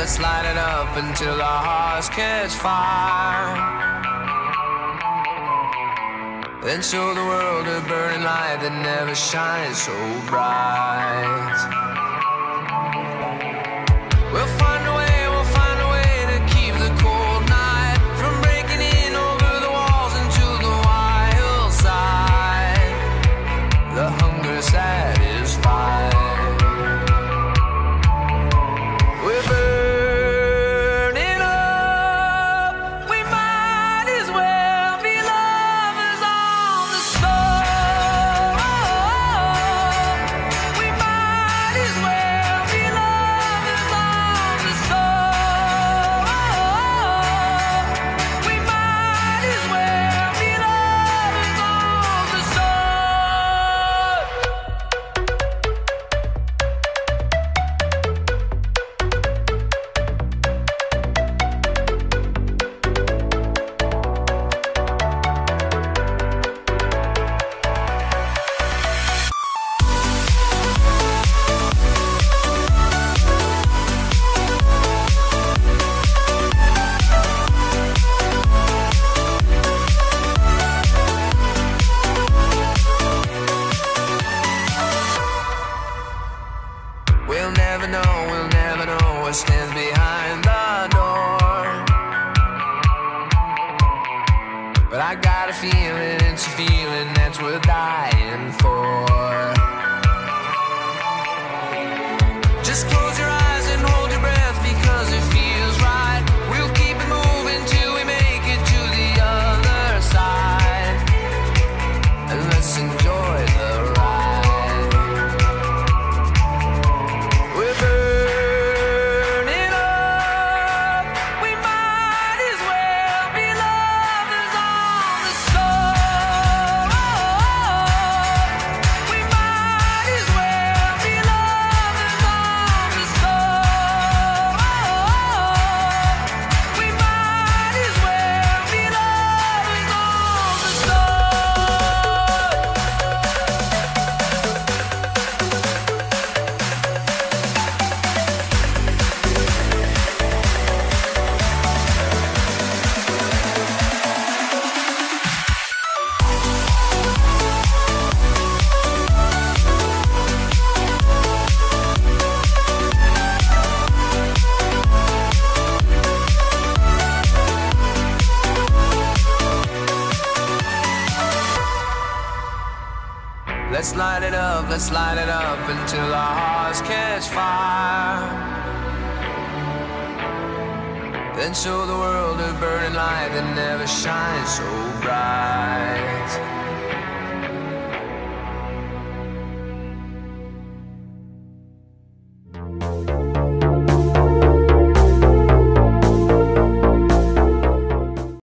let's light it up until our hearts catch fire. Then show the world a burning light that never shines so bright. We'll find a way to keep the cold night from breaking in over the walls into the wild side. The hunger satisfied. We're burning up. We might as well be lovers on the soul. We might as well be lovers on the soul. We might as well be lovers on the soul. We'll never know what stands behind the door. But I got a feeling, it's a feeling that's worth dying for. Just close your eyes and hold your breath because it feels right. We'll keep it moving till we make it to the other side. And let's enjoy the ride. We're burning up. We might as well be lovers on the soul. We might as well be lovers on the soul. We might as well be lovers on the soul. Let's light it up until our hearts catch fire. Then show the world a burning light that never shines so bright.